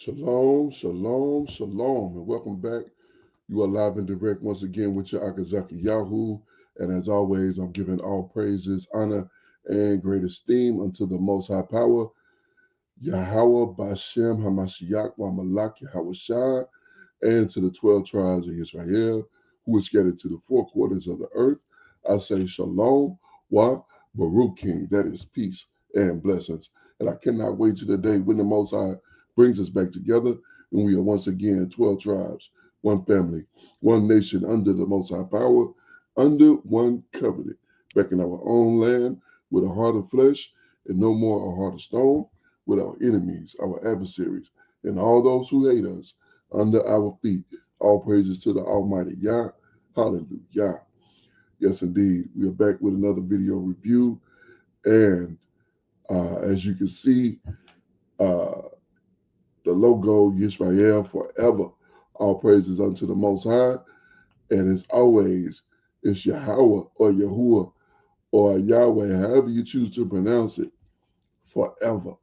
Shalom, shalom, shalom, and welcome back. You are live and direct once again with your Akazaki Yahoo. And as always, I'm giving all praises, honor, and great esteem unto the Most High Power, Yahweh Bashem Hamashiach wa Malak Yahweh Shai, and to the 12 tribes of Israel who are scattered to the four quarters of the earth. I say shalom wa Baruch King, that is peace and blessings. And I cannot wait to the day when the Most High brings us back together and we are once again 12 tribes, one family, one nation under the Most High power, under one covenant, back in our own land with a heart of flesh and no more a heart of stone, with our enemies, our adversaries, and all those who hate us under our feet. All praises to the Almighty Yah. Hallelujah. Yes, indeed. We are back with another video review. And as you can see, the logo, Yisrael forever. All praises unto the Most High. And as always, it's Yahweh or Yahuwah or Yahweh, however you choose to pronounce it, forever.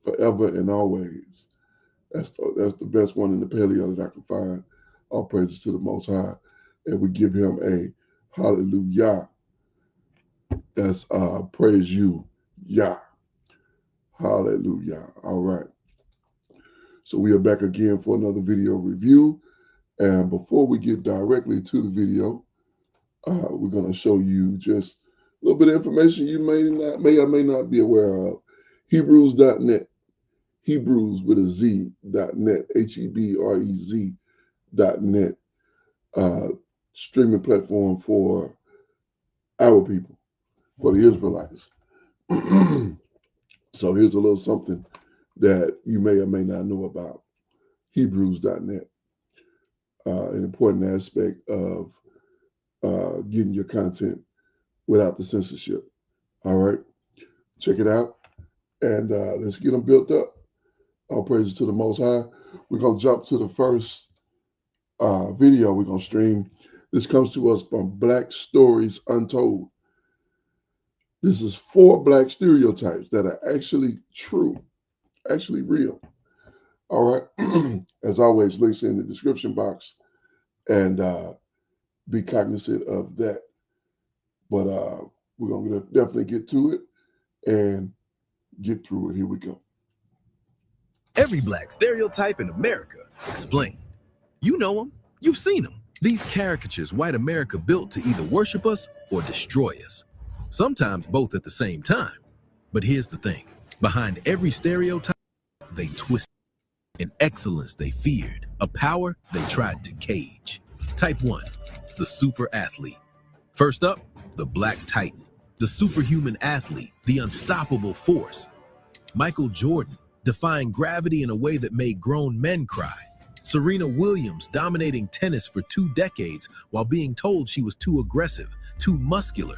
Forever and always. That's the best one in the paleo that I can find. All praises to the Most High. And we give him a hallelujah. That's praise you, Yah. Hallelujah. All right. So we are back again for another video review. And before we get directly to the video, we're going to show you just a little bit of information you may or may not be aware of. Hebrews.net. Hebrews with a Z.net. Hebrez.net. Streaming platform for our people, for the Israelites. So here's a little something that you may or may not know about Hebrews.net. An important aspect of getting your content without the censorship. All right, check it out, and let's get them built up. All praises to the Most High. We're going to jump to the first video we're going to stream. This comes to us from Black Stories Untold. This is 4 black stereotypes that are actually true, actually real. All right. As always, links in the description box, and be cognizant of that. But we're going to definitely get to it and get through it. Here we go. Every black stereotype in America explained. You know them. You've seen them. These caricatures white America built to either worship us or destroy us. Sometimes both at the same time. But here's the thing. Behind every stereotype, they twisted. An excellence they feared. A power they tried to cage. Type 1. The super athlete. First up, the Black Titan. The superhuman athlete. The unstoppable force. Michael Jordan, defying gravity in a way that made grown men cry. Serena Williams dominating tennis for 2 decades while being told she was too aggressive, too muscular,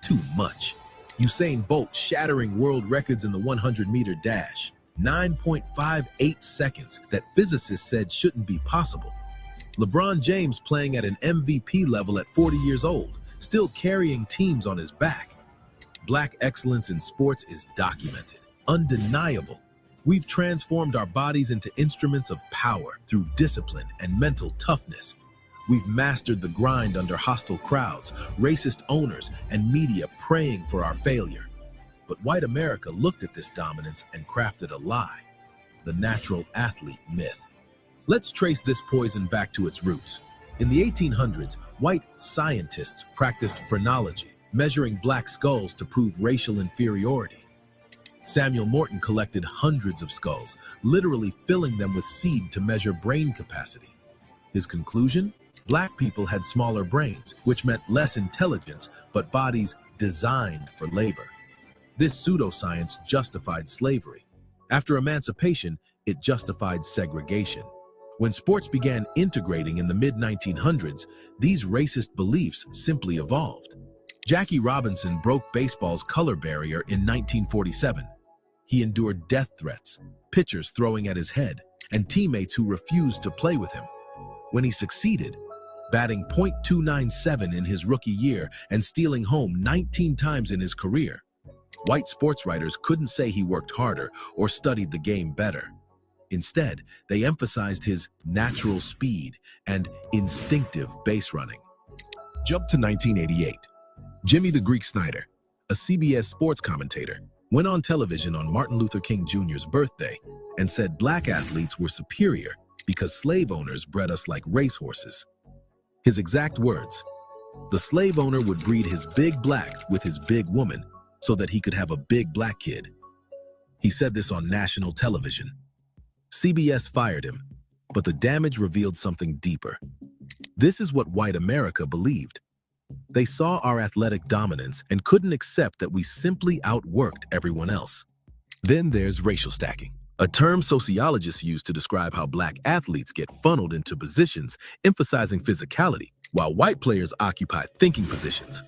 too much. Usain Bolt shattering world records in the 100-meter dash. 9.58 seconds that physicists said shouldn't be possible. LeBron James playing at an MVP level at 40 years old, still carrying teams on his back. Black excellence in sports is documented, undeniable. We've transformed our bodies into instruments of power through discipline and mental toughness. We've mastered the grind under hostile crowds, racist owners, and media praying for our failure. But white America looked at this dominance and crafted a lie, the natural athlete myth. Let's trace this poison back to its roots. In the 1800s, white scientists practiced phrenology, measuring black skulls to prove racial inferiority. Samuel Morton collected hundreds of skulls, literally filling them with seed to measure brain capacity. His conclusion? Black people had smaller brains, which meant less intelligence, but bodies designed for labor. This pseudoscience justified slavery. After emancipation, it justified segregation. When sports began integrating in the mid-1900s, these racist beliefs simply evolved. Jackie Robinson broke baseball's color barrier in 1947. He endured death threats, pitchers throwing at his head, and teammates who refused to play with him. When he succeeded, batting .297 in his rookie year and stealing home 19 times in his career, white sports writers couldn't say he worked harder or studied the game better. Instead, they emphasized his natural speed and instinctive base running. Jump to 1988. Jimmy the Greek Snyder, a CBS sports commentator, went on television on Martin Luther King Jr.'s birthday and said black athletes were superior because slave owners bred us like racehorses. His exact words: the slave owner would breed his big black with his big woman so that he could have a big black kid. He said this on national television. CBS fired him, but the damage revealed something deeper. This is what white America believed. They saw our athletic dominance and couldn't accept that we simply outworked everyone else. Then there's racial stacking, a term sociologists use to describe how black athletes get funneled into positions emphasizing physicality, while white players occupy thinking positions.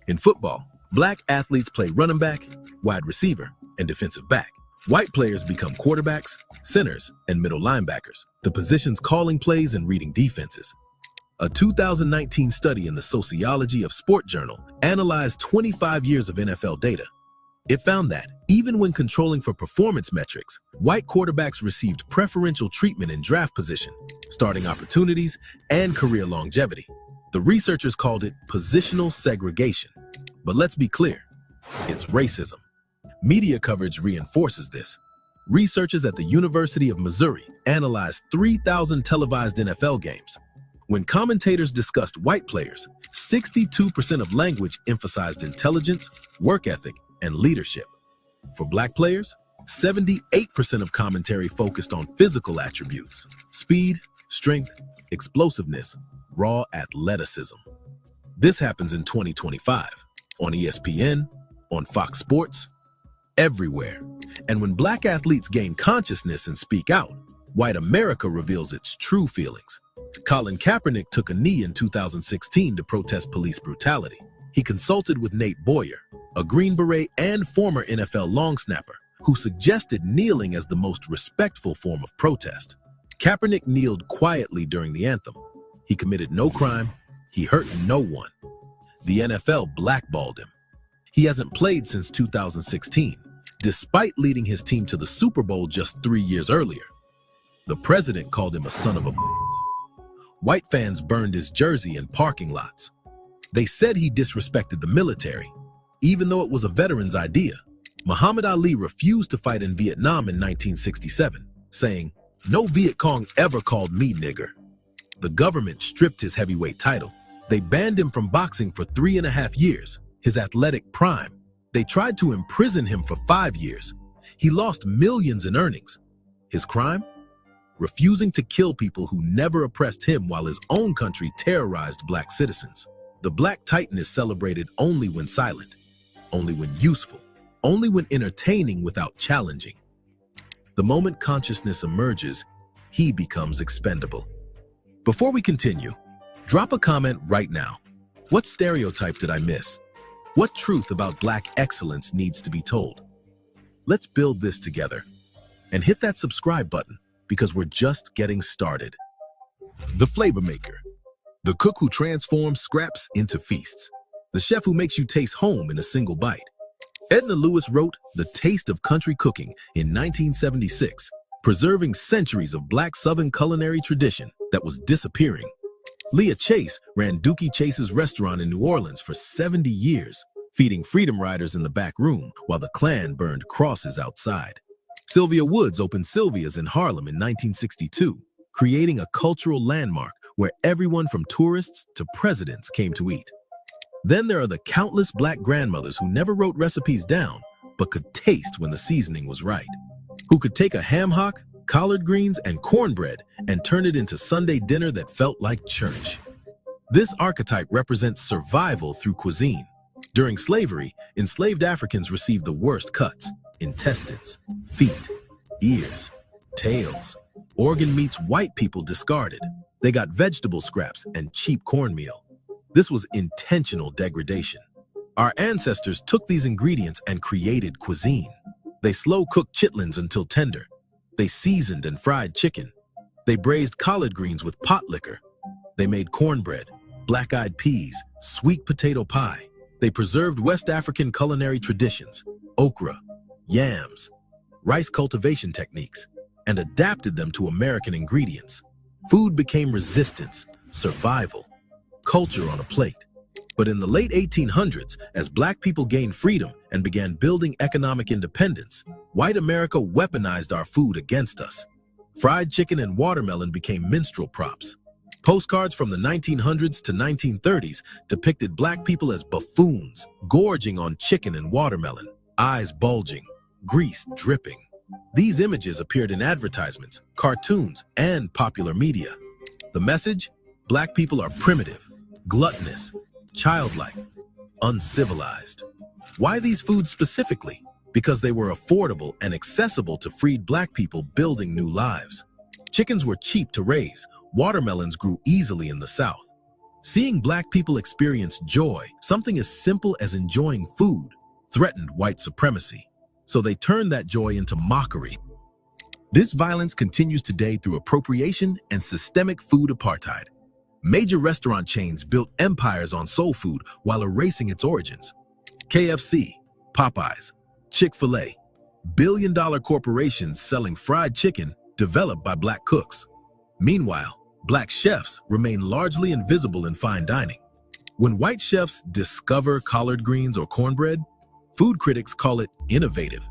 In football, black athletes play running back, wide receiver, and defensive back. White players become quarterbacks, centers, and middle linebackers, the positions calling plays and reading defenses. A 2019 study in the Sociology of Sport journal analyzed 25 years of NFL data. It found that, even when controlling for performance metrics, white quarterbacks received preferential treatment in draft position, starting opportunities, and career longevity. The researchers called it positional segregation. But let's be clear, it's racism. Media coverage reinforces this. Researchers at the University of Missouri analyzed 3,000 televised NFL games. When commentators discussed white players, 62% of language emphasized intelligence, work ethic, and leadership. For black players, 78% of commentary focused on physical attributes: speed, strength, explosiveness, raw athleticism. This happens in 2025, on ESPN, on Fox Sports, everywhere. And when black athletes gain consciousness and speak out, white America reveals its true feelings. Colin Kaepernick took a knee in 2016 to protest police brutality. He consulted with Nate Boyer, a Green Beret and former NFL long snapper, who suggested kneeling as the most respectful form of protest. Kaepernick kneeled quietly during the anthem. He committed no crime. He hurt no one. The NFL blackballed him. He hasn't played since 2016, despite leading his team to the Super Bowl just 3 years earlier. The president called him a son of a bitch. White fans burned his jersey in parking lots. They said he disrespected the military, even though it was a veteran's idea. Muhammad Ali refused to fight in Vietnam in 1967, saying, "No Viet Cong ever called me nigger." The government stripped his heavyweight title. They banned him from boxing for 3.5 years, his athletic prime. They tried to imprison him for 5 years. He lost millions in earnings. His crime? Refusing to kill people who never oppressed him while his own country terrorized black citizens. The black titan is celebrated only when silent, only when useful, only when entertaining without challenging. The moment consciousness emerges, he becomes expendable. Before we continue, drop a comment right now. What stereotype did I miss? What truth about black excellence needs to be told? Let's build this together. And hit that subscribe button, because we're just getting started. The flavor maker. The cook who transforms scraps into feasts. The chef who makes you taste home in a single bite. Edna Lewis wrote The Taste of Country Cooking in 1976, preserving centuries of black Southern culinary tradition that was disappearing. Leah Chase ran Dookie Chase's restaurant in New Orleans for 70 years, feeding freedom riders in the back room while the Klan burned crosses outside. Sylvia Woods opened Sylvia's in Harlem in 1962, creating a cultural landmark where everyone from tourists to presidents came to eat. Then there are the countless black grandmothers who never wrote recipes down, but could taste when the seasoning was right. Who could take a ham hock, collard greens, and cornbread and turn it into Sunday dinner that felt like church. This archetype represents survival through cuisine. During slavery, enslaved Africans received the worst cuts: intestines, feet, ears, tails, organ meats white people discarded. They got vegetable scraps and cheap cornmeal. This was intentional degradation. Our ancestors took these ingredients and created cuisine. They slow-cooked chitlins until tender. They seasoned and fried chicken. They braised collard greens with pot liquor. They made cornbread, black-eyed peas, sweet potato pie. They preserved West African culinary traditions: okra, yams, rice cultivation techniques, and adapted them to American ingredients. Food became resistance, survival, culture on a plate. But in the late 1800s, as Black people gained freedom and began building economic independence, white America weaponized our food against us. Fried chicken and watermelon became minstrel props. Postcards from the 1900s to 1930s depicted Black people as buffoons, gorging on chicken and watermelon, eyes bulging, grease dripping. These images appeared in advertisements, cartoons, and popular media. The message? Black people are primitive, gluttonous, childlike, uncivilized. Why these foods specifically? Because they were affordable and accessible to freed Black people building new lives. Chickens were cheap to raise. Watermelons grew easily in the South. Seeing Black people experience joy, something as simple as enjoying food, threatened white supremacy. So they turned that joy into mockery. This violence continues today through appropriation and systemic food apartheid. Major restaurant chains built empires on soul food while erasing its origins. KFC, Popeyes, Chick-fil-A, billion-dollar corporations selling fried chicken developed by Black cooks. Meanwhile, Black chefs remain largely invisible in fine dining. When white chefs discover collard greens or cornbread, food critics call it innovative.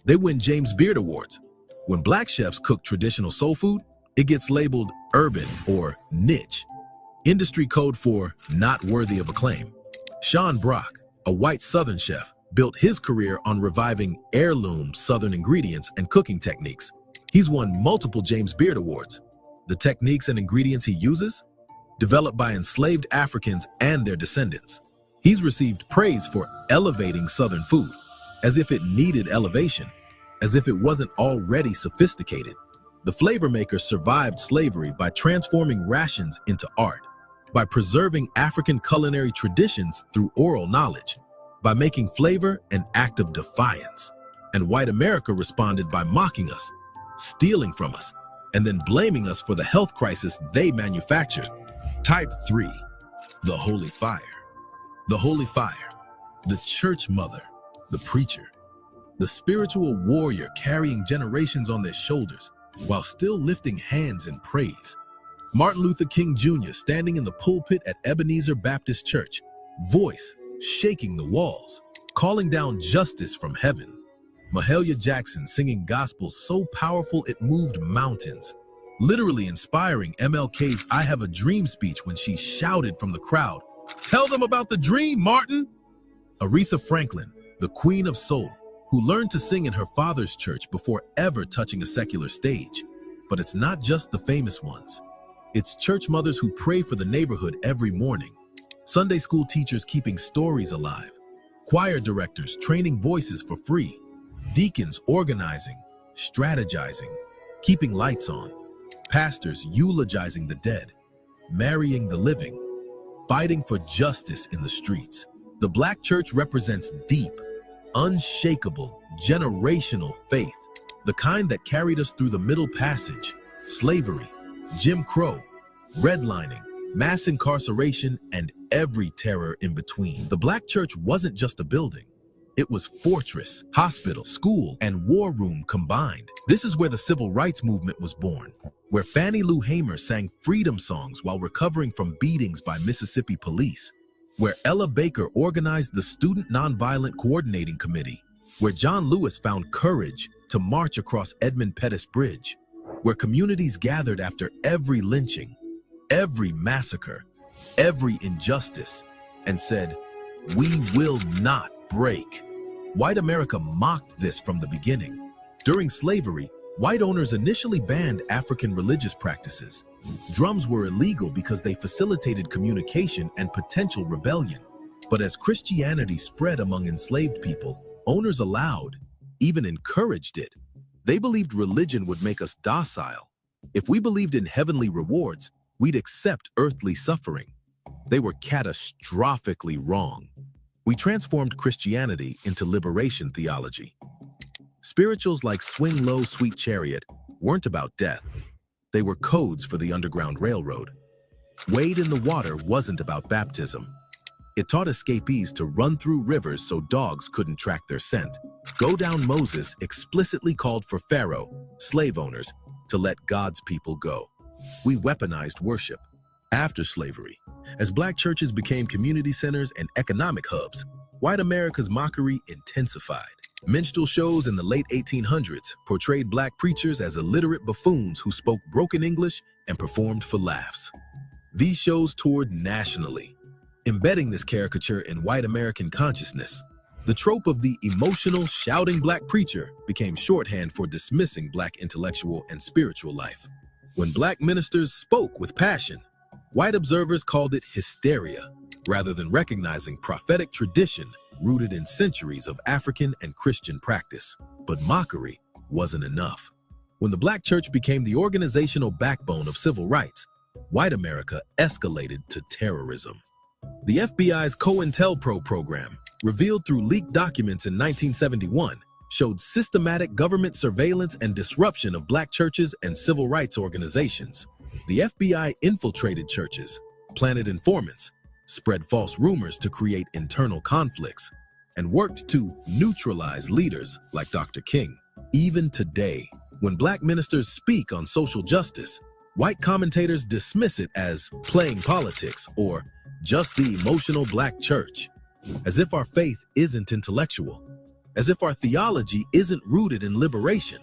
They win James Beard Awards. When Black chefs cook traditional soul food, it gets labeled urban or niche, industry code for not worthy of acclaim. Sean Brock, a white Southern chef, built his career on reviving heirloom Southern ingredients and cooking techniques. He's won multiple James Beard Awards. The techniques and ingredients he uses? Developed by enslaved Africans and their descendants. He's received praise for elevating Southern food, as if it needed elevation, as if it wasn't already sophisticated. The flavor maker survived slavery by transforming rations into art, by preserving African culinary traditions through oral knowledge, by making flavor an act of defiance. And white America responded by mocking us, stealing from us, and then blaming us for the health crisis they manufactured. Type 3, the Holy Fire. The Holy Fire, the church mother, the preacher, the spiritual warrior carrying generations on their shoulders while still lifting hands in praise. Martin Luther King Jr. standing in the pulpit at Ebenezer Baptist Church, voice shaking the walls, calling down justice from heaven. Mahalia Jackson singing gospel so powerful it moved mountains, literally inspiring MLK's I Have a Dream speech when she shouted from the crowd, "Tell them about the dream, Martin!" Aretha Franklin, the Queen of Soul, who learned to sing in her father's church before ever touching a secular stage. But it's not just the famous ones. It's church mothers who pray for the neighborhood every morning, Sunday school teachers keeping stories alive, choir directors training voices for free, deacons organizing, strategizing, keeping lights on, pastors eulogizing the dead, marrying the living, fighting for justice in the streets. The Black church represents deep, unshakable, generational faith, the kind that carried us through the Middle Passage, slavery, Jim Crow, redlining, mass incarceration, and every terror in between. The Black church wasn't just a building. It was fortress, hospital, school, and war room combined. This is where the civil rights movement was born, where Fannie Lou Hamer sang freedom songs while recovering from beatings by Mississippi police, where Ella Baker organized the Student Nonviolent Coordinating Committee, where John Lewis found courage to march across Edmund Pettus Bridge, where communities gathered after every lynching, every massacre, every injustice, and said, "We will not break." White America mocked this from the beginning. During slavery, white owners initially banned African religious practices. Drums were illegal because they facilitated communication and potential rebellion. But as Christianity spread among enslaved people, owners allowed, even encouraged it. They believed religion would make us docile. If we believed in heavenly rewards, we'd accept earthly suffering. They were catastrophically wrong. We transformed Christianity into liberation theology. Spirituals like Swing Low, Sweet Chariot weren't about death. They were codes for the Underground Railroad. Wade in the Water wasn't about baptism. It taught escapees to run through rivers so dogs couldn't track their scent. Go Down Moses explicitly called for Pharaoh, slave owners, to let God's people go. We weaponized worship. After slavery, as Black churches became community centers and economic hubs, white America's mockery intensified. Minstrel shows in the late 1800s portrayed Black preachers as illiterate buffoons who spoke broken English and performed for laughs. These shows toured nationally, embedding this caricature in white American consciousness. The trope of the emotional, shouting Black preacher became shorthand for dismissing Black intellectual and spiritual life. When Black ministers spoke with passion, white observers called it hysteria, rather than recognizing prophetic tradition rooted in centuries of African and Christian practice. But mockery wasn't enough. When the Black church became the organizational backbone of civil rights, white America escalated to terrorism. The FBI's COINTELPRO program, revealed through leaked documents in 1971, showed systematic government surveillance and disruption of Black churches and civil rights organizations. The FBI infiltrated churches, planted informants, spread false rumors to create internal conflicts, and worked to neutralize leaders like Dr. King. Even today, when Black ministers speak on social justice, white commentators dismiss it as playing politics or just the emotional Black church, as if our faith isn't intellectual, as if our theology isn't rooted in liberation,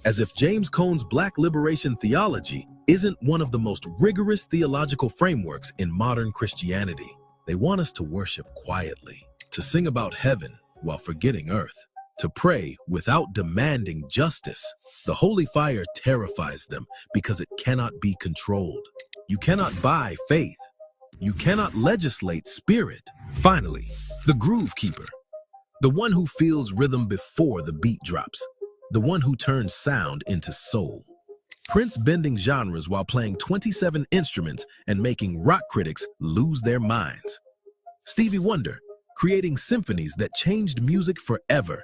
as if James Cone's Black liberation theology isn't one of the most rigorous theological frameworks in modern Christianity. They want us to worship quietly, to sing about heaven while forgetting earth, to pray without demanding justice. The holy fire terrifies them because it cannot be controlled. You cannot buy faith. You cannot legislate spirit. Finally, the groove keeper, the one who feels rhythm before the beat drops, the one who turns sound into soul. Prince bending genres while playing 27 instruments and making rock critics lose their minds. Stevie Wonder creating symphonies that changed music forever.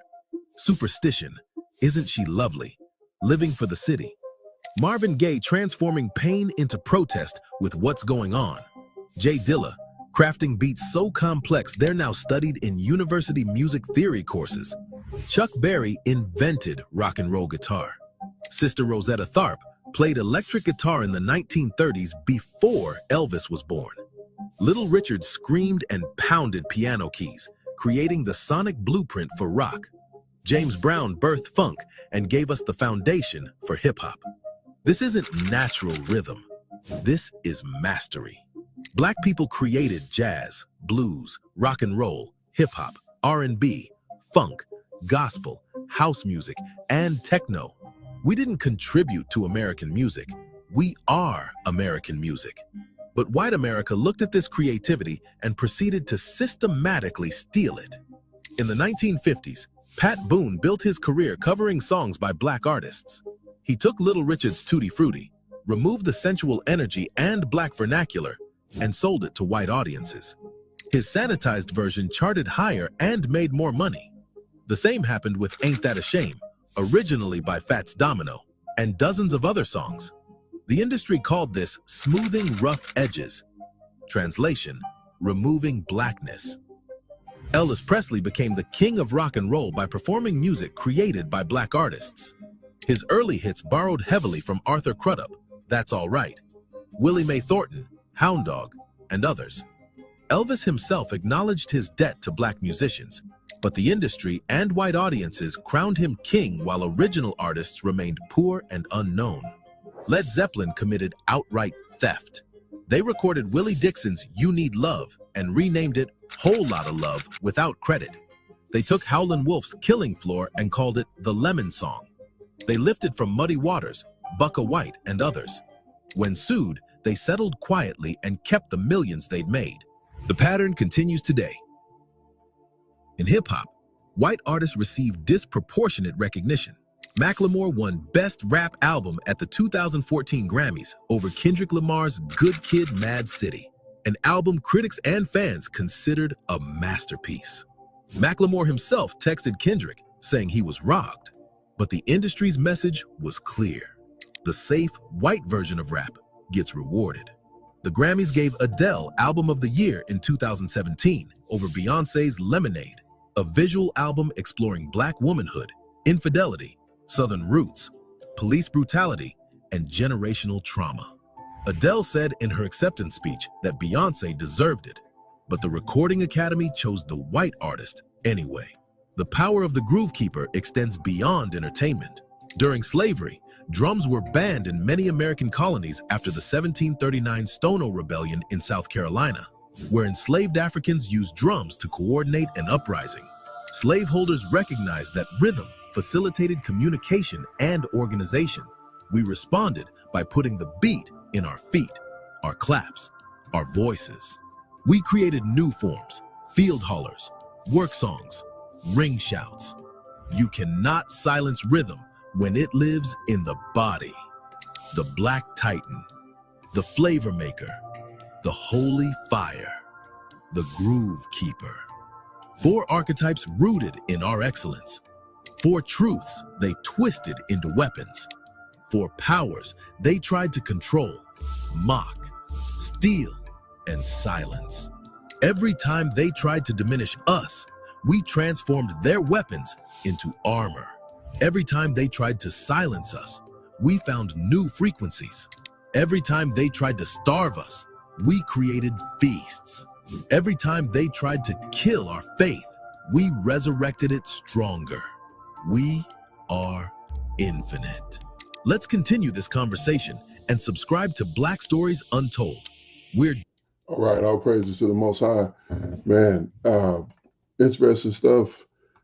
Superstition, Isn't She Lovely, Living for the City. Marvin Gaye transforming pain into protest with What's Going On. Jay Dilla crafting beats so complex they're now studied in university music theory courses. Chuck Berry invented rock and roll guitar. Sister Rosetta Tharpe played electric guitar in the 1930s before Elvis was born. Little Richard screamed and pounded piano keys, creating the sonic blueprint for rock. James Brown birthed funk and gave us the foundation for hip-hop. This isn't natural rhythm. This is mastery. Black people created jazz, blues, rock and roll, hip-hop, R&B, funk, gospel, house music, and techno. We didn't contribute to American music. We are American music. But white America looked at this creativity and proceeded to systematically steal it. In the 1950s, Pat Boone built his career covering songs by Black artists. He took Little Richard's Tutti Frutti, removed the sensual energy and Black vernacular, and sold it to white audiences. His sanitized version charted higher and made more money. The same happened with Ain't That a Shame, originally by Fats Domino, and dozens of other songs. The industry called this smoothing rough edges. Translation, removing blackness. Elvis Presley became the king of rock and roll by performing music created by Black artists. His early hits borrowed heavily from Arthur Crudup, That's All Right, Willie Mae Thornton, Hound Dog, and others. Elvis himself acknowledged his debt to Black musicians, but the industry and white audiences crowned him king while original artists remained poor and unknown. Led Zeppelin committed outright theft. They recorded Willie Dixon's You Need Love and renamed it Whole Lotta Love without credit. They took Howlin' Wolf's Killing Floor and called it The Lemon Song. They lifted from Muddy Waters, Bukka White, and others. When sued, they settled quietly and kept the millions they'd made. The pattern continues today. In hip-hop, white artists received disproportionate recognition. Macklemore won Best Rap Album at the 2014 Grammys over Kendrick Lamar's Good Kid, Mad City, an album critics and fans considered a masterpiece. Macklemore himself texted Kendrick saying he was rocked, but the industry's message was clear. The safe, white version of rap gets rewarded. The Grammys gave Adele Album of the Year in 2017 over Beyoncé's Lemonade, a visual album exploring Black womanhood, infidelity, Southern roots, police brutality, and generational trauma. Adele said in her acceptance speech that Beyoncé deserved it, but the Recording Academy chose the white artist anyway. The power of the groove keeper extends beyond entertainment. During slavery, drums were banned in many American colonies after the 1739 Stono Rebellion in South Carolina, where enslaved Africans used drums to coordinate an uprising. Slaveholders recognized that rhythm facilitated communication and organization. We responded by putting the beat in our feet, our claps, our voices. We created new forms, field hollers, work songs, ring shouts. You cannot silence rhythm when it lives in the body. The Black Titan, the flavor maker, the holy fire, the groove keeper. 4 archetypes rooted in our excellence. 4 truths they twisted into weapons. 4 powers they tried to control, mock, steal, and silence. Every time they tried to diminish us, we transformed their weapons into armor. Every time they tried to silence us, we found new frequencies. Every time they tried to starve us, we created feasts. Every time they tried to kill our faith, we resurrected it stronger. We are infinite. Let's continue this conversation and subscribe to Black Stories Untold. All right, all praises to the Most High. Man, interesting stuff,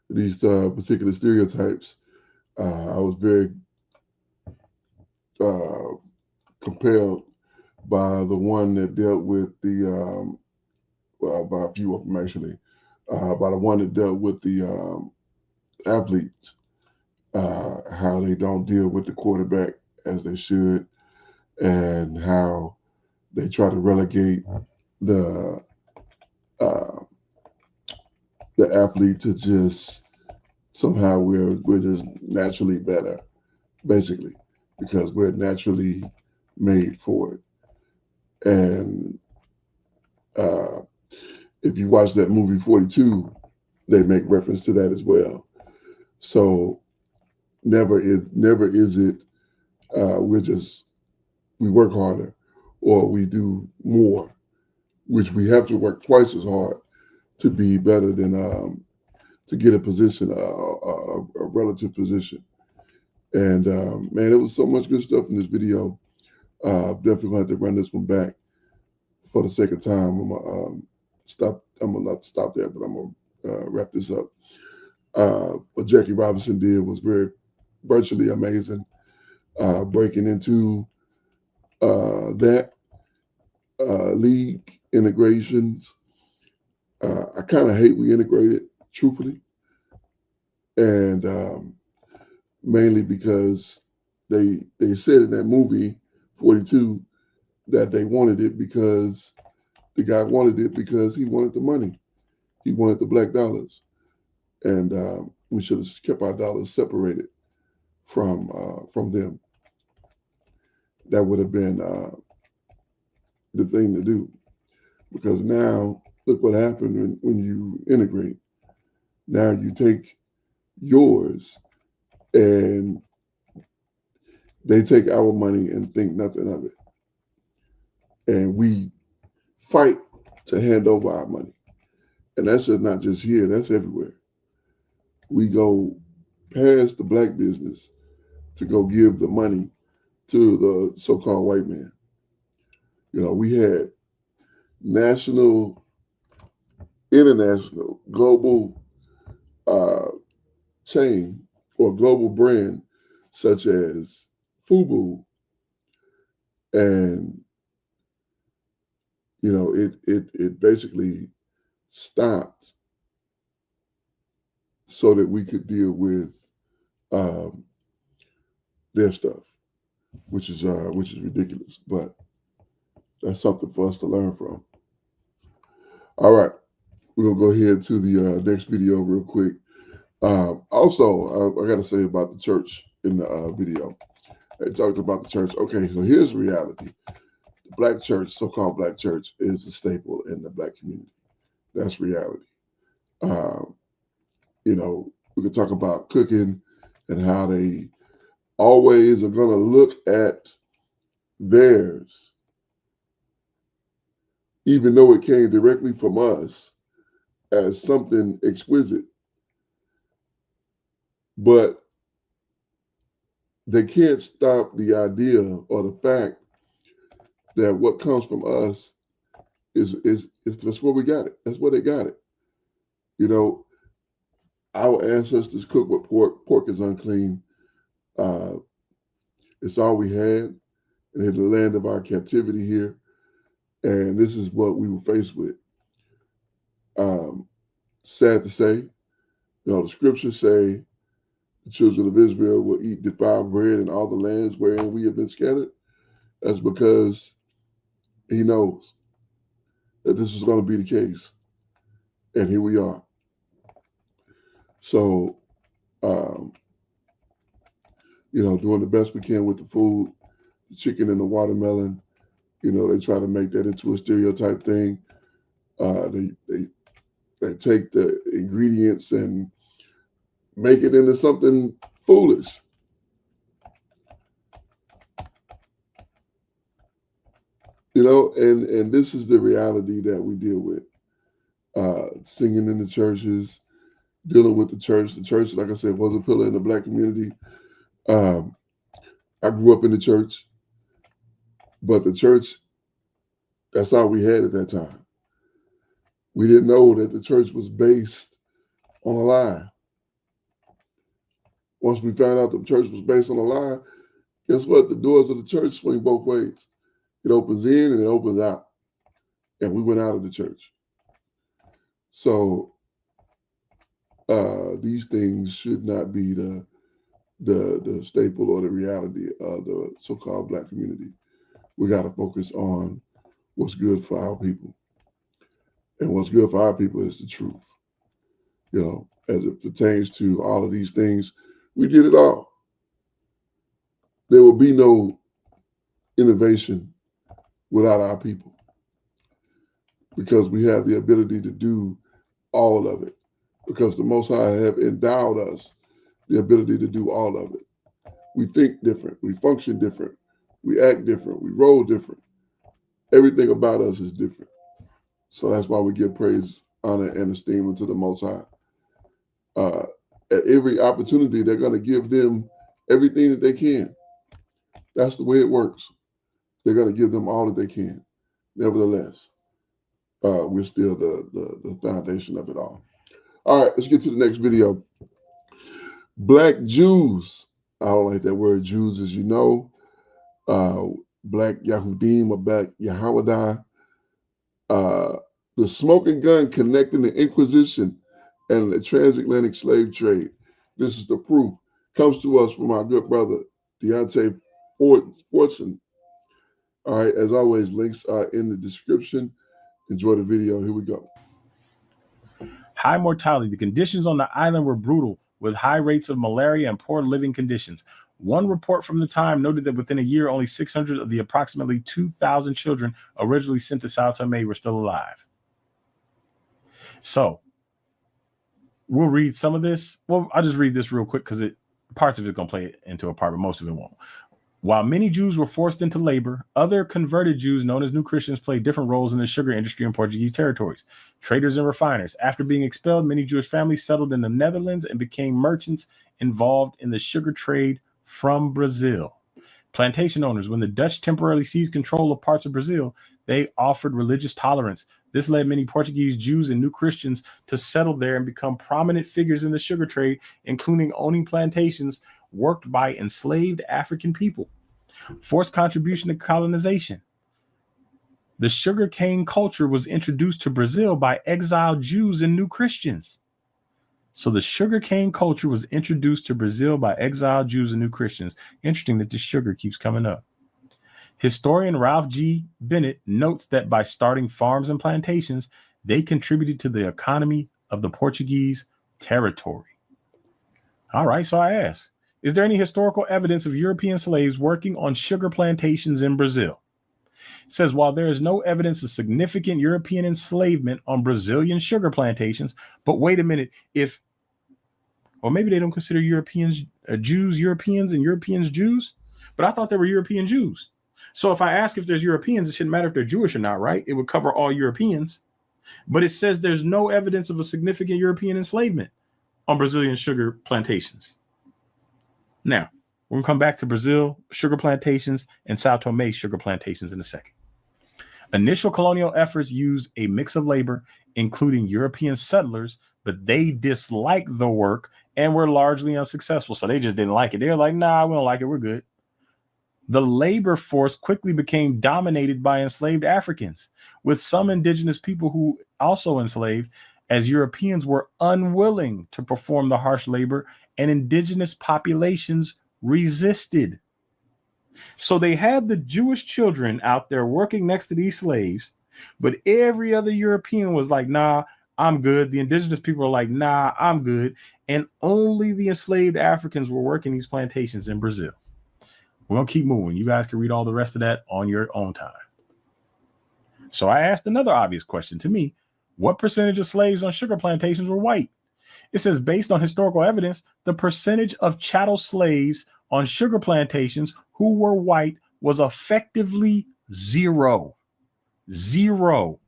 these particular stereotypes. I was very compelled by the one that dealt with the, by a few of them actually, by the one that dealt with the athletes, how they don't deal with the quarterback as they should, and how they try to relegate the athlete to just somehow we're just naturally better, basically, because we're naturally made for it. And if you watch that movie 42, they make reference to that as well. So never is it we work harder or we do more, which we have to work twice as hard to be better than to get a position, a relative position. And man, it was so much good stuff in this video. Definitely gonna have to run this one back for the sake of time. I'm gonna stop. I'm gonna not stop there, but I'm gonna wrap this up. What Jackie Robinson did was virtually amazing. Breaking into that league integrations. I kind of hate we integrated, truthfully, and mainly because they said in that movie 42 that they wanted it because the guy wanted it because he wanted the money, he wanted the black dollars, and we should have kept our dollars separated from them. That would have been the thing to do, because now look what happened when you integrate. Now you take yours and they take our money and think nothing of it. And we fight to hand over our money. And that's just not just here, that's everywhere. We go past the black business to go give the money to the so-called white man. You know, we had national, international, global chain or global brand such as FUBU, and you know it basically stopped so that we could deal with their stuff, which is ridiculous, but that's something for us to learn from. All right, we're gonna go ahead to the next video real quick. Also, I got to say about the church in the video. I talked about the church. Okay, so here's the reality. The black church, so-called black church, is a staple in the black community. That's reality. You know, we could talk about cooking and how they always are going to look at theirs, even though it came directly from us, as something exquisite. But they can't stop the idea or the fact that what comes from us is that's where we got it. That's where they got it. You know, our ancestors cooked with pork. Pork is unclean. Uh, it's all we had, and in the land of our captivity here, and this is what we were faced with. Um, Sad to say, the scriptures say the children of Israel will eat defiled bread in all the lands wherein we have been scattered. That's because he knows that this is going to be the case. And here we are. So, um, doing the best we can with the food, the chicken and the watermelon. They try to make that into a stereotype thing. They take the ingredients and make it into something foolish. And this is the reality that we deal with. Singing in the churches, dealing with the church. The church, like I said, was a pillar in the Black community. I grew up in the church, but the church, that's all we had at that time. We didn't know that the church was based on a lie. Once we found out the church was based on a lie, guess what? The doors of the church swing both ways. It opens in and it opens out. And we went out of the church. So these things should not be the staple or the reality of the so-called Black community. We got to focus on what's good for our people. And what's good for our people is the truth. As it pertains to all of these things, we did it all. There will be no innovation without our people because we have the ability to do all of it because the Most High have endowed us the ability to do all of it. We think different. We function different. We act different. We roll different. Everything about us is different. So that's why we give praise, honor, and esteem unto the Most High. At every opportunity, they're going to give them everything that they can. That's the way it works. They're going to give them all that they can. Nevertheless, we're still the foundation of it all. All right, let's get to the next video. Black Jews. I don't like that word Jews, as you know. Black Yahudim or Black Yahawadi. The smoking gun connecting the Inquisition and the transatlantic slave trade. This is the proof. Comes to us from our good brother, Dante Fortson. All right, as always, links are in the description. Enjoy the video. Here we go. High mortality. The conditions on the island were brutal, with high rates of malaria and poor living conditions. One report from the time noted that within a year, only 600 of the approximately 2,000 children originally sent to Sao Tome were still alive. So we'll read some of this. Well, I'll just read this real quick because parts of it going to play into a part, but most of it won't. While many Jews were forced into labor, other converted Jews known as New Christians played different roles in the sugar industry in Portuguese territories. Traders and refiners. After being expelled, many Jewish families settled in the Netherlands and became merchants involved in the sugar trade from Brazil. Plantation owners. When the Dutch temporarily seized control of parts of Brazil, they offered religious tolerance. This led many Portuguese Jews and New Christians to settle there and become prominent figures in the sugar trade, including owning plantations worked by enslaved African people. Forced contribution to colonization. The sugarcane culture was introduced to Brazil by exiled Jews and New Christians. So the sugarcane culture was introduced to Brazil by exiled Jews and New Christians. Interesting that this sugar keeps coming up. Historian Ralph G. Bennett notes that by starting farms and plantations, they contributed to the economy of the Portuguese territory. All right, so I ask, is there any historical evidence of European slaves working on sugar plantations in Brazil? It says, while there is no evidence of significant European enslavement on Brazilian sugar plantations, but wait a minute, or maybe they don't consider Europeans Jews Europeans and Europeans Jews, but I thought they were European Jews. So if I ask if there's Europeans, it shouldn't matter if they're Jewish or not, right? It would cover all Europeans. But it says there's no evidence of a significant European enslavement on Brazilian sugar plantations. Now, we're going to come back to Brazil sugar plantations and Sao Tome sugar plantations in a second. Initial colonial efforts used a mix of labor, including European settlers, but they disliked the work and were largely unsuccessful. So they just didn't like it. They were like, nah, we don't like it. We're good. The labor force quickly became dominated by enslaved Africans, with some indigenous people who also enslaved, as Europeans were unwilling to perform the harsh labor and indigenous populations resisted. So they had the Jewish children out there working next to these slaves, but every other European was like, nah, I'm good. The indigenous people are like, nah, I'm good. And only the enslaved Africans were working these plantations in Brazil. We're going to keep moving. You guys can read all the rest of that on your own time. So I asked another obvious question to me. What percentage of slaves on sugar plantations were white? It says, based on historical evidence, the percentage of chattel slaves on sugar plantations who were white was effectively zero. Zero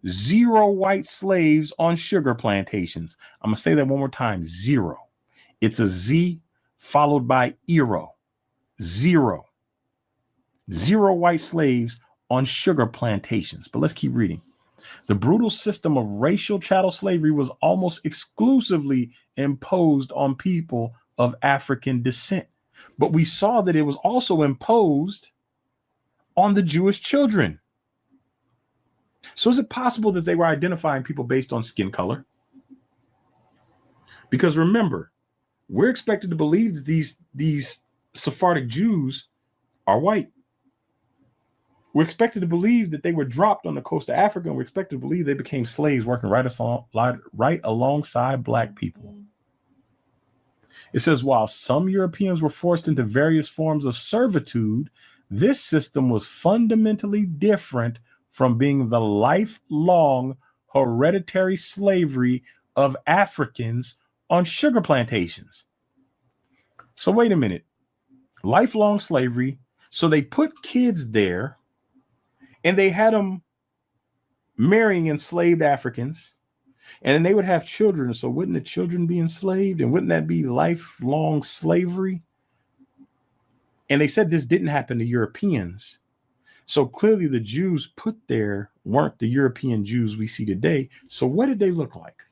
white slaves on sugar plantations. I'm going to say that one more time. Zero. It's a Z followed by ero. Zero white slaves on sugar plantations. But let's keep reading. The brutal system of racial chattel slavery was almost exclusively imposed on people of African descent. But we saw that it was also imposed on the Jewish children. So is it possible that they were identifying people based on skin color? Because remember, we're expected to believe that these Sephardic Jews are white. We're expected to believe that they were dropped on the coast of Africa, and we're expected to believe they became slaves working right alongside black people. It says, while some Europeans were forced into various forms of servitude, this system was fundamentally different from being the lifelong hereditary slavery of Africans on sugar plantations. So wait a minute. Lifelong slavery. So they put kids there and they had them marrying enslaved Africans, and then they would have children. So wouldn't the children be enslaved? And wouldn't that be lifelong slavery? And they said this didn't happen to Europeans. So clearly the Jews put there weren't the European Jews we see today. So what did they look like?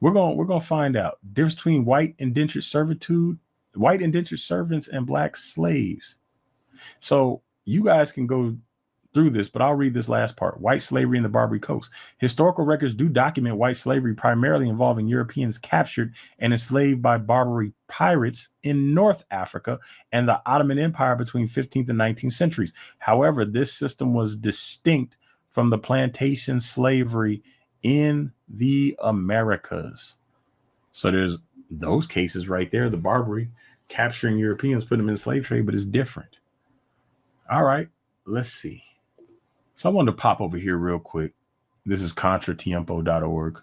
We're going to find out. Difference between white indentured servitude, white indentured servants, and black slaves. So you guys can go through this, but I'll read this last part. White slavery in the Barbary Coast. Historical records do document white slavery primarily involving Europeans captured and enslaved by Barbary pirates in North Africa and the Ottoman Empire between 15th and 19th centuries. However, this system was distinct from the plantation slavery in the Americas. So there's those cases right there, the Barbary capturing Europeans, putting them in the slave trade, but it's different. All right, let's see. So I wanted to pop over here real quick. This is contratiempo.org.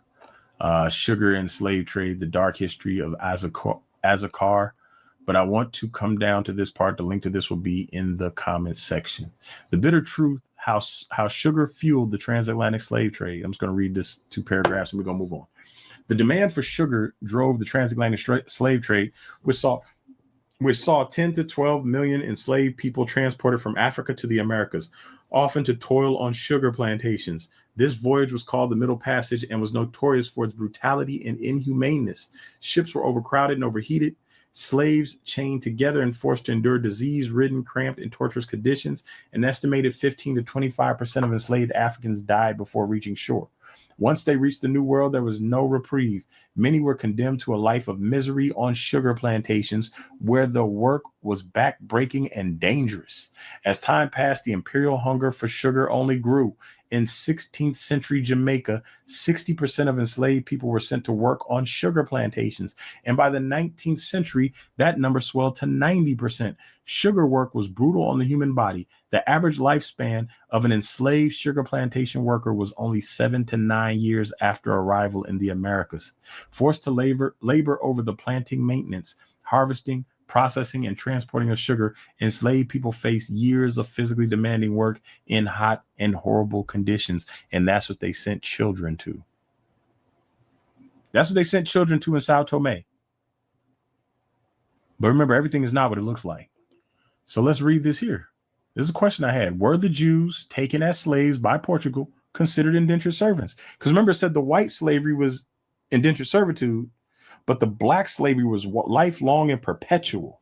Sugar and slave trade, the dark history of Azakar. But I want to come down to this part. The link to this will be in the comments section. The bitter truth, how sugar fueled the transatlantic slave trade. I'm just going to read this 2 paragraphs and we're going to move on. The demand for sugar drove the transatlantic slave trade, which saw 10 to 12 million enslaved people transported from Africa to the Americas, often to toil on sugar plantations. This voyage was called the Middle Passage and was notorious for its brutality and inhumaneness. Ships were overcrowded and overheated. Slaves chained together and forced to endure disease-ridden, cramped, and torturous conditions. An estimated 15 to 25% of enslaved Africans died before reaching shore. Once they reached the New World, there was no reprieve. Many were condemned to a life of misery on sugar plantations, where the work was back-breaking and dangerous. As time passed, the imperial hunger for sugar only grew. in 16th century Jamaica, 60% of enslaved people were sent to work on sugar plantations. And by the 19th century, that number swelled to 90%. Sugar work was brutal on the human body. The average lifespan of an enslaved sugar plantation worker was only 7 to 9 years after arrival in the Americas. Forced to labor over the planting maintenance, harvesting, processing, and transporting of sugar, enslaved people faced years of physically demanding work in hot and horrible conditions. And that's what they sent children to. That's what they sent children to in Sao Tome. But remember, everything is not what it looks like. So let's read this here. This is a question I had. Were the Jews taken as slaves by Portugal considered indentured servants? Because remember, it said the white slavery was indentured servitude, but the black slavery was lifelong and perpetual.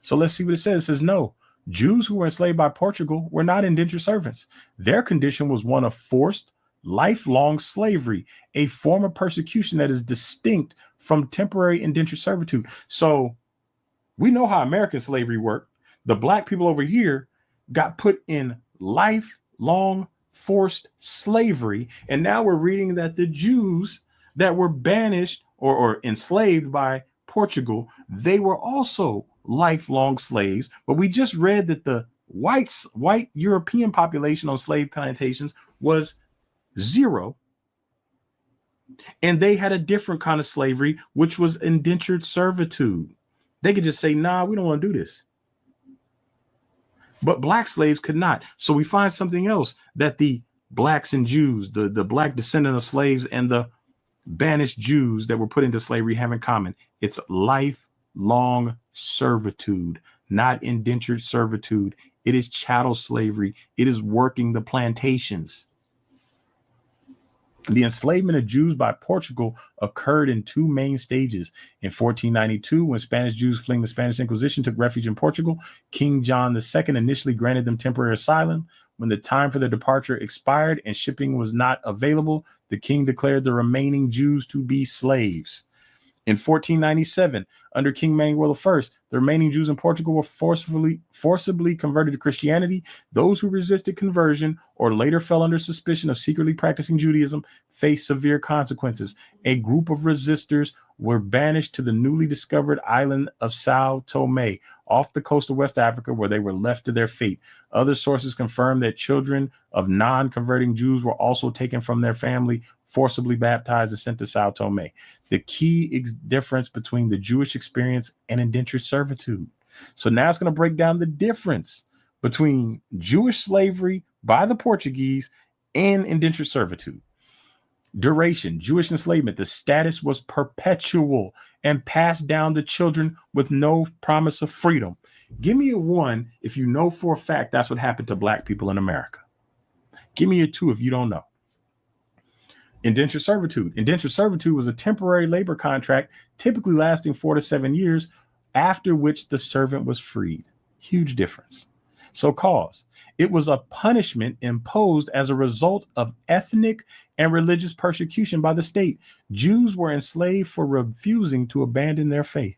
So let's see what it says. It says, no, Jews who were enslaved by Portugal were not indentured servants. Their condition was one of forced, lifelong slavery, a form of persecution that is distinct from temporary indentured servitude. So we know how American slavery worked. The black people over here got put in lifelong forced slavery. And now we're reading that the Jews that were banished or enslaved by Portugal, they were also lifelong slaves. But we just read that the white European population on slave plantations was 0. And they had a different kind of slavery, which was indentured servitude. They could just say, nah, we don't want to do this. But black slaves could not. So we find something else that the blacks and Jews, the black descendant of slaves and the banished Jews that were put into slavery have in common. It's lifelong servitude, not indentured servitude. It is chattel slavery. It is working the plantations. The enslavement of Jews by Portugal occurred in 2 main stages. In 1492, when Spanish Jews fleeing the Spanish Inquisition took refuge in Portugal, King John II initially granted them temporary asylum. When the time for their departure expired and shipping was not available, the king declared the remaining Jews to be slaves. In 1497, under King Manuel I, the remaining Jews in Portugal were forcibly converted to Christianity. Those who resisted conversion or later fell under suspicion of secretly practicing Judaism faced severe consequences. A group of resistors were banished to the newly discovered island of Sao Tome, off the coast of West Africa, where they were left to their fate. Other sources confirm that children of non-converting Jews were also taken from their family, forcibly baptized, and sent to Sao Tome. The key difference between the Jewish experience and indentured servitude. So now it's going to break down the difference between Jewish slavery by the Portuguese and indentured servitude. Duration, Jewish enslavement, the status was perpetual and passed down to children with no promise of freedom. Give me a 1 if you know for a fact that's what happened to black people in America. Give me a 2 if you don't know. Indentured servitude. Indentured servitude was a temporary labor contract, typically lasting 4 to 7 years, after which the servant was freed. Huge difference. So cause. It was a punishment imposed as a result of ethnic and religious persecution by the state. Jews were enslaved for refusing to abandon their faith.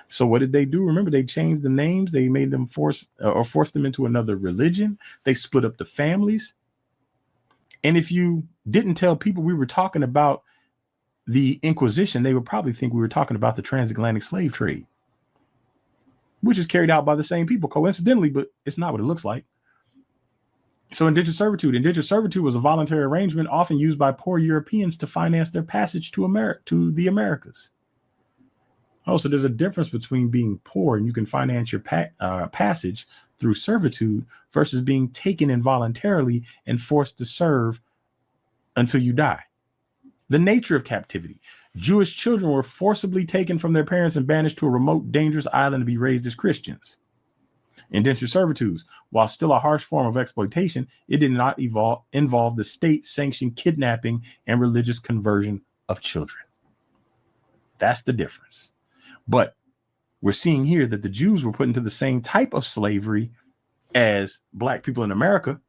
So what did they do? Remember, they changed the names. They made them forced them into another religion. They split up the families. And if you didn't tell people we were talking about the Inquisition, they would probably think we were talking about the transatlantic slave trade, which is carried out by the same people, coincidentally, but it's not what it looks like. So indentured servitude. Indentured servitude was a voluntary arrangement often used by poor Europeans to finance their passage to the Americas. Oh, so there's a difference between being poor and you can finance your passage through servitude versus being taken involuntarily and forced to serve until you die. The nature of captivity. Jewish children were forcibly taken from their parents and banished to a remote, dangerous island to be raised as Christians. Indentured servitudes. While still a harsh form of exploitation, it did not involve the state-sanctioned kidnapping and religious conversion of children. That's the difference. But we're seeing here that the Jews were put into the same type of slavery as black people in America.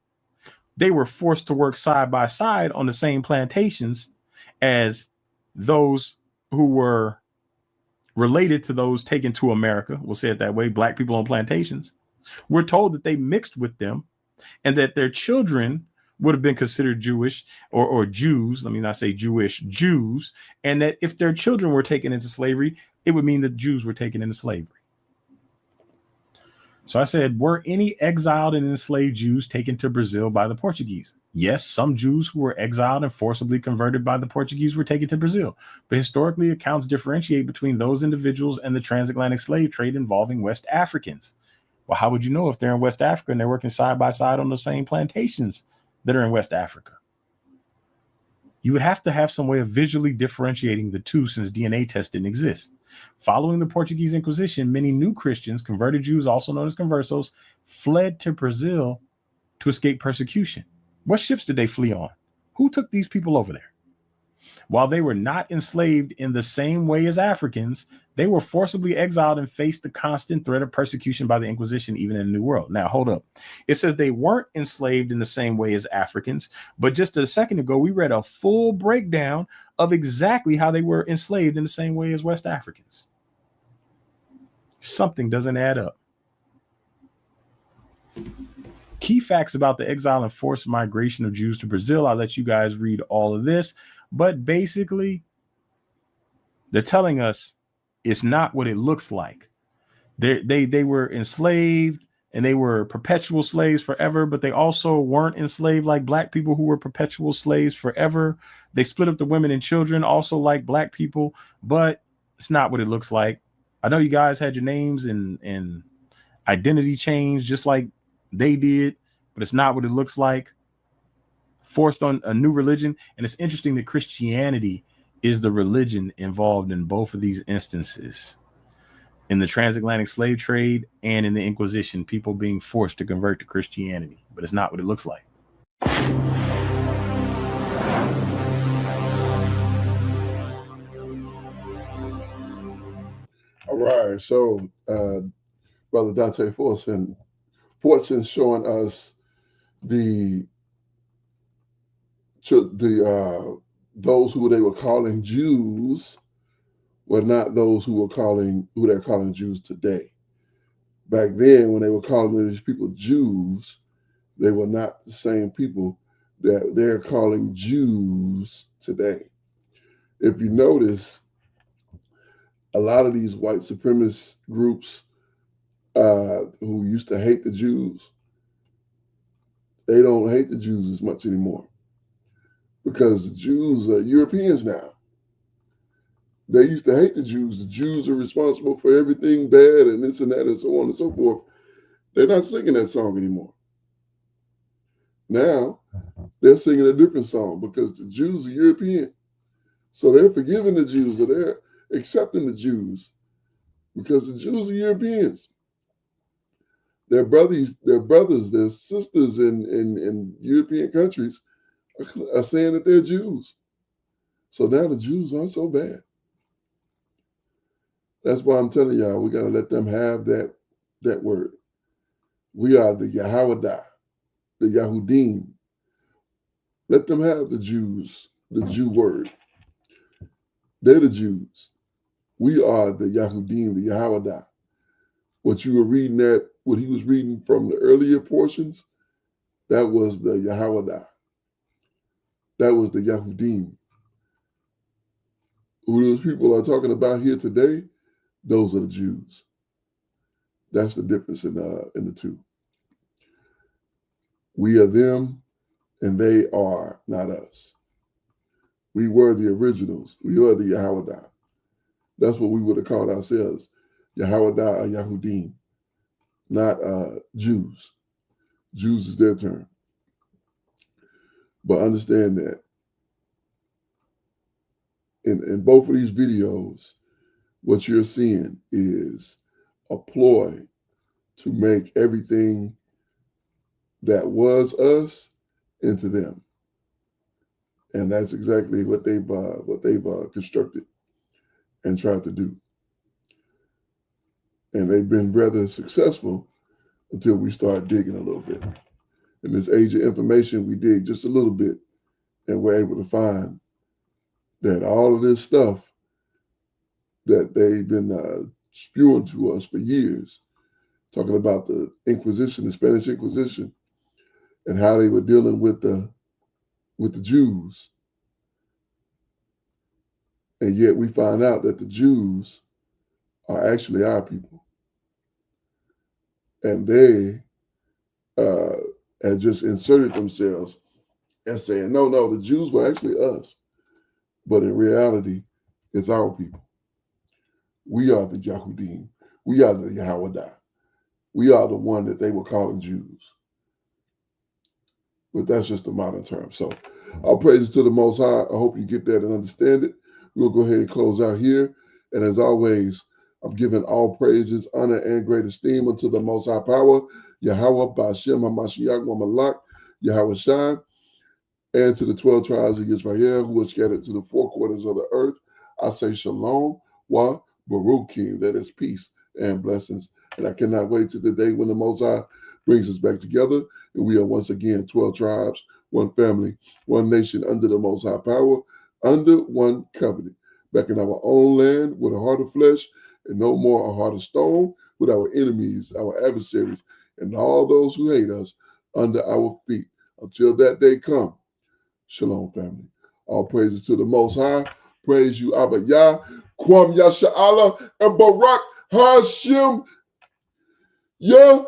They were forced to work side by side on the same plantations as those who were related to those taken to America. We'll say it that way. Black people on plantations. We're told that they mixed with them and that their children would have been considered Jewish or Jews. Let me not say Jewish, Jews. And that if their children were taken into slavery, it would mean that Jews were taken into slavery. So I said, were any exiled and enslaved Jews taken to Brazil by the Portuguese? Yes, some Jews who were exiled and forcibly converted by the Portuguese were taken to Brazil. But historically, accounts differentiate between those individuals and the transatlantic slave trade involving West Africans. Well, how would you know if they're in West Africa and they're working side by side on the same plantations that are in West Africa? You would have to have some way of visually differentiating the two, since DNA tests didn't exist. Following the Portuguese Inquisition, many new Christians, converted Jews, also known as conversos, fled to Brazil to escape persecution. What ships did they flee on? Who took these people over there? While they were not enslaved in the same way as Africans, they were forcibly exiled and faced the constant threat of persecution by the Inquisition, even in the New World. Now, hold up. It says they weren't enslaved in the same way as Africans, but just a second ago, we read a full breakdown of exactly how they were enslaved in the same way as West Africans. Something doesn't add up. Key facts about the exile and forced migration of Jews to Brazil. I'll let you guys read all of this, but basically, they're telling us it's not what it looks like. They were enslaved and they were perpetual slaves forever, but they also weren't enslaved like black people who were perpetual slaves forever. They split up the women and children also like black people, but it's not what it looks like. I know you guys had your names and identity changed just like they did, but it's not what it looks like. Forced on a new religion. And it's interesting that Christianity is the religion involved in both of these instances. In the transatlantic slave trade and in the Inquisition, people being forced to convert to Christianity, but it's not what it looks like. All right, so Brother Dante Fortson showing us the those who they were calling Jews were not those who they're calling Jews today. Back then, when they were calling these people Jews, they were not the same people that they're calling Jews today. If you notice, a lot of these white supremacist groups who used to hate the Jews, they don't hate the Jews as much anymore, because the Jews are Europeans now. They used to hate the Jews. The Jews are responsible for everything bad and this and that and so on and so forth. They're not singing that song anymore. Now they're singing a different song because the Jews are European. So they're forgiving the Jews, or they're accepting the Jews because the Jews are Europeans. Their brothers, their sisters in European countries are saying that they're Jews. So now the Jews aren't so bad. That's why I'm telling y'all, we got to let them have that word. We are the Yahwadah, the Yahudim. Let them have the Jews, the Jew word. They're the Jews. We are the Yahudim, the Yahwadah. What you were reading what he was reading from the earlier portions, that was the Yahwadah. That was the Yahudim. Who those people are talking about here today, those are the Jews. That's the difference in the two. We are them, and they are not us. We were the originals. We were the Yahwadah. That's what we would have called ourselves, Yahwadah or Yahudim, not Jews. Jews is their term. But understand that in both of these videos, what you're seeing is a ploy to make everything that was us into them. And that's exactly what they've constructed and tried to do. And they've been rather successful until we start digging a little bit. In this age of information, we dig just a little bit, and we're able to find that all of this stuff that they've been spewing to us for years, talking about the Inquisition, the Spanish Inquisition, and how they were dealing with the Jews. And yet we find out that the Jews are actually our people. And they had just inserted themselves and saying, no, the Jews were actually us. But in reality, it's our people. We are the Yahudim. We are the Yahwadah. We are the one that they were calling Jews. But that's just a modern term. So all praises to the Most High. I hope you get that and understand it. We'll go ahead and close out here. And as always, I'm giving all praises, honor, and great esteem unto the Most High Power, Yahweh, Ba'ashem, HaMashiach, Wamalak, Yahweh Shai, and to the 12 tribes of Israel who are scattered to the four quarters of the earth. I say shalom, wa baruchim, that is peace and blessings. And I cannot wait till the day when the Most High brings us back together. And we are once again 12 tribes, one family, one nation under the Most High Power, under one covenant, back in our own land with a heart of flesh and no more a heart of stone, with our enemies, our adversaries, and all those who hate us under our feet. Until that day come, shalom, family. All praises to the Most High. Praise you, Abba Yah, Kwam Yasha'Allah, and Barak Hashem Yahweh.